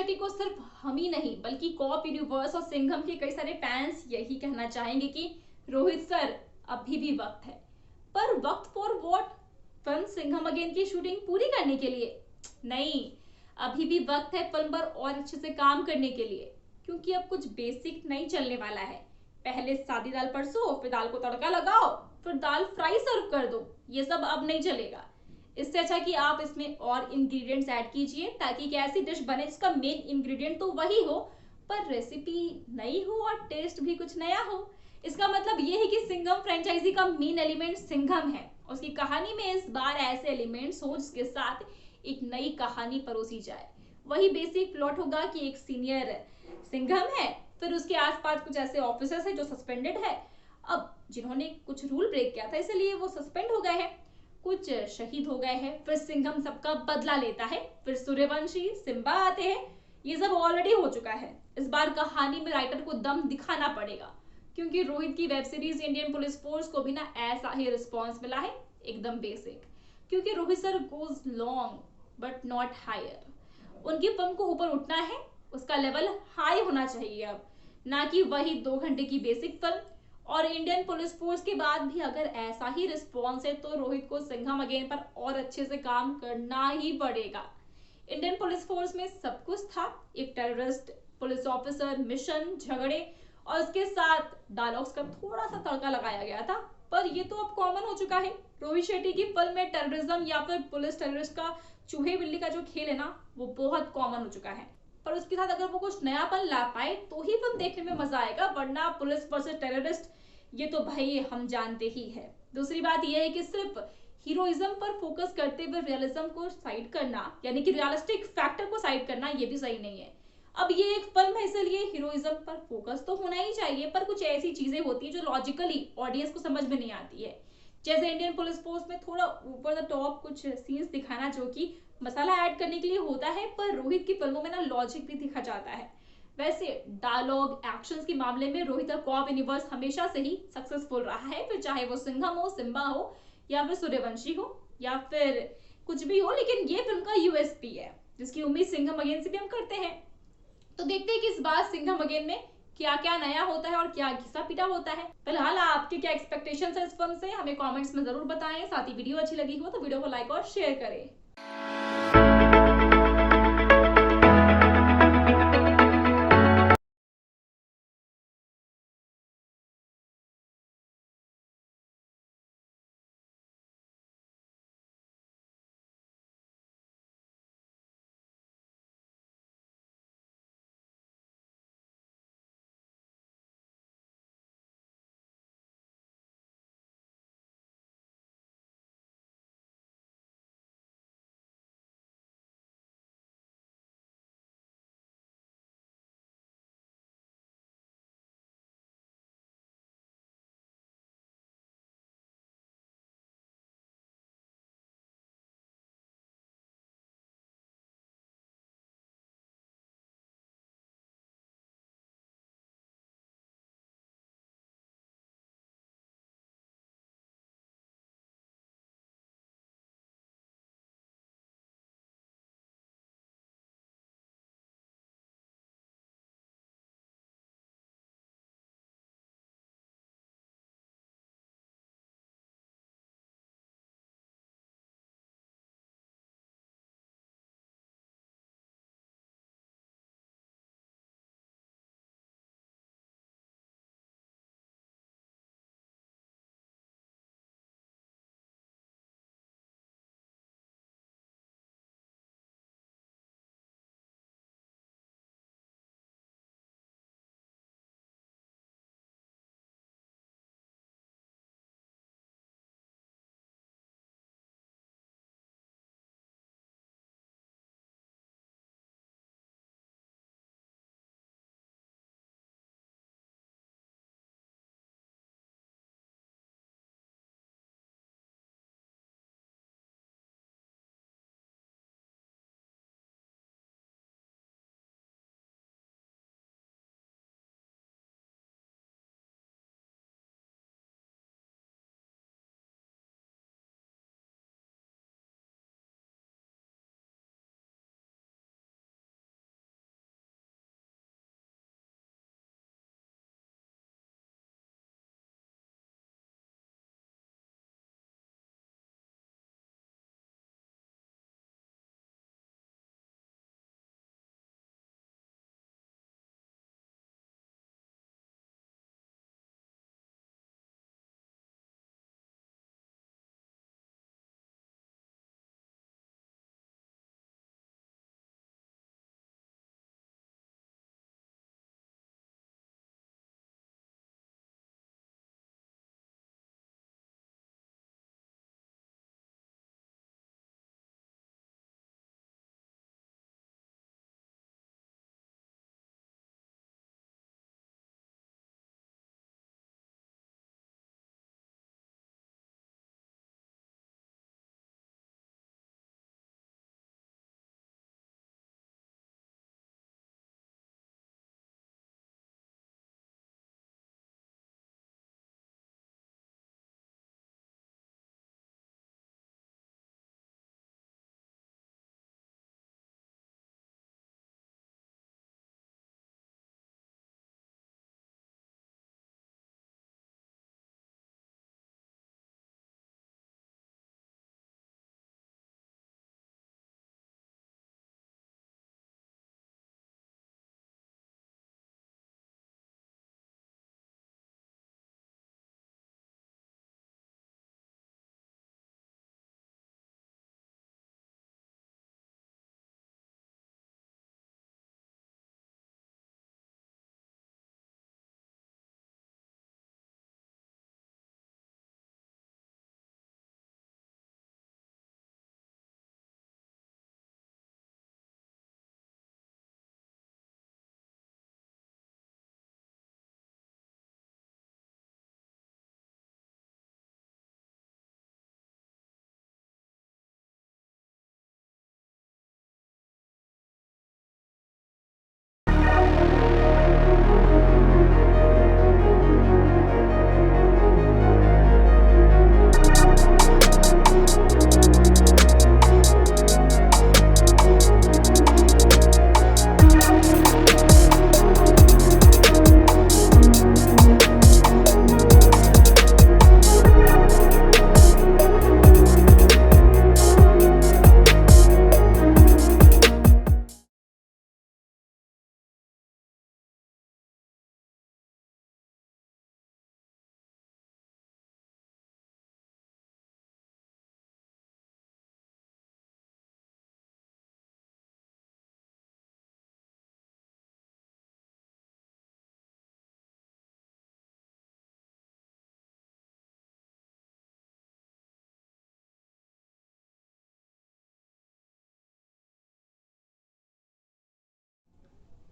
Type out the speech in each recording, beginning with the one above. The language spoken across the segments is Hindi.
शेट्टी को सिर्फ हम ही नहीं बल्कि कॉप यूनिवर्स और सिंघम के कई सारे फैंस यही कहना चाहेंगे कि रोहित सर अभी भी वक्त है। पर वक्त for what? Film Singham again की शूटिंग पूरी करने के लिए? नहीं, अभी भी वक्त है फिल्म पर और अच्छे से काम करने के लिए, क्योंकि अब कुछ बेसिक नहीं चलने वाला है। पहले सादी दाल परसो, फिर दाल को तड़का लगाओ, फिर दाल फ्राई सर्व कर दो, ये सब अब नहीं चलेगा। इससे अच्छा कि आप इसमें और इंग्रेडिएंट्स ऐड कीजिए ताकि एक ऐसी डिश बने जिसका मेन इंग्रेडिएंट तो वही हो, पर रेसिपी नई हो और टेस्ट भी कुछ नया हो। इसका मतलब ये है कि सिंघम फ्रेंचाइजी का मेन एलिमेंट सिंघम है। उसकी कहानी में इस बार ऐसे एलिमेंट्स हो जिसके साथ एक नई कहानी परोसी जाए। वही बेसिक प्लॉट होगा कि एक सीनियर सिंघम है, फिर उसके आसपास कुछ ऐसे ऑफिसर्स हैं जो सस्पेंडेड है, अब जिन्होंने कुछ रूल ब्रेक किया था इसलिए वो सस्पेंड हो गए हैं, कुछ शहीद हो गए हैं, फिर सिंघम सबका बदला लेता है, फिर सूर्यवंशी सिम्बा आते हैं। ये सब ऑलरेडी हो चुका है। इस बार कहानी में राइटर को दम दिखाना पड़ेगा, क्योंकि रोहित की web series Indian police force को भी ना ऐसा ही रिस्पॉन्स मिला है, एकदम बेसिक। क्योंकि Rohit sir goes long but not higher. उनकी फिल्म को ऊपर उठना है, उसका लेवल हाई होना चाहिए अब, ना कि वही 2 घंटे की बेसिक फिल्म। और इंडियन पुलिस फोर्स के बाद भी अगर ऐसा ही रिस्पॉन्स है तो रोहित को सिंघम अगेन पर और अच्छे से काम करना ही पड़ेगा। इंडियन पुलिस फोर्स में सब कुछ था, एक टेररिस्ट, पुलिस ऑफिसर, मिशन, झगड़े और उसके साथ डायलॉग्स का थोड़ा सा तड़का लगाया गया था। पर ये तो अब कॉमन हो चुका है। रोहित शेट्टी की फिल्म में टेररिज्म या फिर पुलिस टेररिस्ट का चूहे बिल्ली का जो खेल है ना, वो बहुत कॉमन हो चुका है। पर उसके साथ अगर वो कुछ नयापन ला पाए तो ही फिल्म देखने में मजा आएगा, वरना पुलिस वर्सेस टेररिस्ट ये तो भाई हम जानते ही है। दूसरी बात यह है कि सिर्फ हीरोइज्म पर फोकस करते हुए रियलिज्म को साइड करना, यानी कि रियलिस्टिक फैक्टर को साइड करना, ये भी सही नहीं है। अब ये एक फिल्म है इसलिए हीरोइज्म पर फोकस तो होना ही चाहिए, पर कुछ ऐसी चीजें होती है जो लॉजिकली ऑडियंस को समझ में नहीं आती है। जैसे इंडियन पुलिस फोर्स में थोड़ा ऊपर द टॉप कुछ सीन्स दिखाना जो कि मसाला ऐड करने के लिए होता है, पर रोहित की फिल्मों में ना लॉजिक भी दिखा जाता है। वैसे डायलॉग एक्शंस के मामले में रोहित और कॉप यूनिवर्स हमेशा से ही सक्सेसफुल रहा है, फिर चाहे वो सिंघम हो, सिम्बा हो, या फिर सूर्यवंशी हो, या फिर कुछ भी हो। लेकिन ये फिल्म का यूएसपी है जिसकी उम्मीद सिंघम अगेन से भी हम करते हैं। तो देखते हैं कि इस बार सिंघम अगेन में क्या क्या नया होता है और क्या घिसा पिटा होता है। फिलहाल आपके क्या एक्सपेक्टेशंस है इस फिल्म से, हमें कमेंट्स में जरूर बताएं। साथ ही वीडियो अच्छी लगी हो तो वीडियो को लाइक और शेयर करें।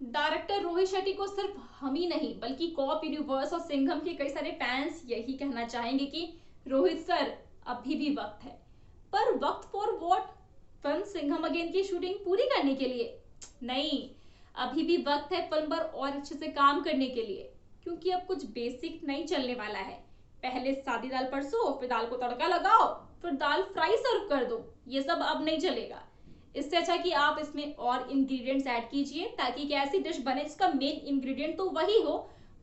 डायरेक्टर रोहित शेट्टी को सिर्फ हम ही नहीं बल्कि कॉप यूनिवर्स और सिंघम के कई सारे फैंस यही कहना चाहेंगे कि रोहित सर अभी भी वक्त है। पर वक्त for what? Film Singham again की शूटिंग पूरी करने के लिए? नहीं, अभी भी वक्त है फिल्म पर और अच्छे से काम करने के लिए, क्योंकि अब कुछ बेसिक नहीं चलने वाला है। पहले सादी दाल परसो, फिर दाल को तड़का लगाओ, फिर दाल फ्राई सर्व कर दो, ये सब अब नहीं चलेगा। इससे अच्छा कि आप इसमें और इंग्रेडिएंट्स ऐड कीजिए ताकि एक ऐसी डिश बने जिसका मेन इंग्रेडिएंट तो वही हो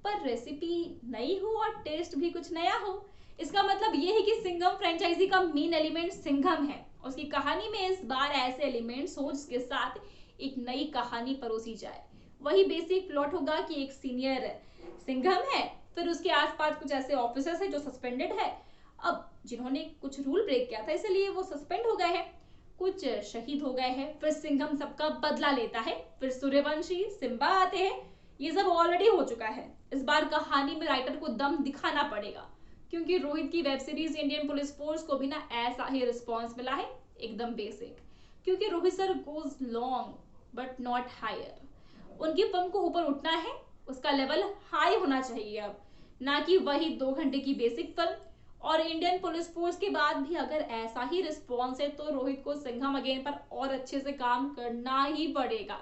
पर रेसिपी नई हो और टेस्ट भी कुछ नया हो। इसका मतलब ये है कि सिंघम फ्रेंचाइजी का मेन एलिमेंट सिंघम है। उसकी कहानी में इस बार ऐसे एलिमेंट्स हो जिसके साथ एक नई कहानी परोसी जाए। वही बेसिक प्लॉट होगा कि एक सीनियर सिंघम है, फिर उसके आसपास कुछ ऐसे ऑफिसर्स हैं जो सस्पेंडेड है, अब जिन्होंने कुछ रूल ब्रेक किया था इसलिए वो सस्पेंड हो गए हैं, कुछ शहीद हो गए हैं, फिर सिंघम सबका बदला लेता है, फिर सूर्यवंशी सिम्बा आते हैं। ये सब ऑलरेडी हो चुका है। इस बार कहानी में राइटर को दम दिखाना पड़ेगा, क्योंकि रोहित की web series Indian police force को भी ना ऐसा ही रिस्पॉन्स मिला है, एकदम बेसिक। क्योंकि Rohit sir goes long but not higher. उनकी फिल्म को ऊपर उठना है, उसका लेवल हाई होना चाहिए अब, ना कि वही 2 घंटे की बेसिक फिल्म। और इंडियन पुलिस फोर्स के बाद भी अगर ऐसा ही रिस्पॉन्स है तो रोहित को सिंघम अगेन पर और अच्छे से काम करना ही पड़ेगा।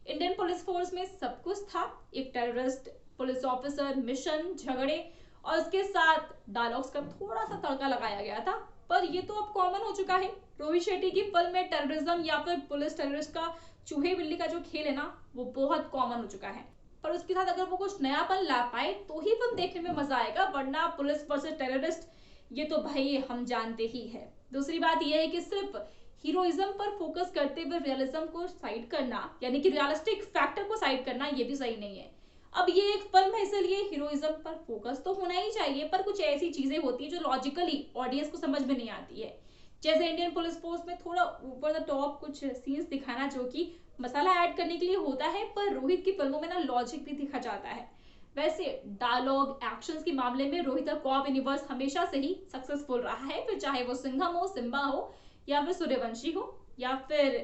इंडियन पुलिस फोर्स में सब कुछ था, एक टेररिस्ट, पुलिस ऑफिसर, मिशन, झगड़े और उसके साथ डायलॉग्स का थोड़ा सा तड़का लगाया गया था, पर ये तो अब कॉमन हो चुका है। रोहित शेट्टी की फिल्म में टेररिज्म या फिर पुलिस टेररिस्ट का चूहे बिल्ली का जो खेल है ना, वो बहुत कॉमन हो चुका है। पर उसके साथ अगर वो कुछ नयापन ला पाए तो ही फिल्म देखने में मजा आएगा, वरना पुलिस वर्सेस टेररिस्ट ये तो भाई हम जानते ही है। दूसरी बात यह है कि सिर्फ हीरोइज्म पर फोकस करते हुए रियलिज्म को साइड करना, यानी कि रियलिस्टिक फैक्टर को साइड करना, ये भी सही नहीं है। अब ये एक फिल्म है इसलिए हीरोइज्म पर फोकस तो होना ही चाहिए, पर कुछ ऐसी चीजें होती है जो लॉजिकली ऑडियंस को समझ में नहीं आती है। जैसे इंडियन पुलिस फोर्स में थोड़ा ऊपर द टॉप कुछ सीन्स दिखाना जो कि मसाला ऐड करने के लिए होता है, पर रोहित की फिल्मों में ना लॉजिक भी दिखा जाता है। वैसे डायलॉग एक्शंस के मामले में रोहित और कॉप यूनिवर्स हमेशा से ही सक्सेसफुल रहा है, फिर चाहे वो सिंघम हो, सिम्बा हो या फिर सूर्यवंशी हो या फिर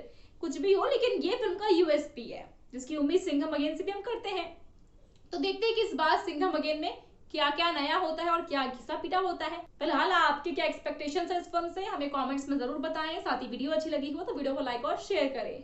कुछ भी हो, लेकिन ये फिल्म का यूएसपी है जिसकी उम्मीद सिंघम अगेन से भी हम करते हैं। तो देखते हैं कि इस बार सिंघम अगेन में क्या क्या नया होता है और क्या घिसा पिटा होता है। फिलहाल आपके क्या एक्सपेक्टेशंस है इस फिल्म से, हमें कमेंट्स में जरूर बताएं। साथ ही वीडियो अच्छी लगी हो तो वीडियो को लाइक और शेयर करें।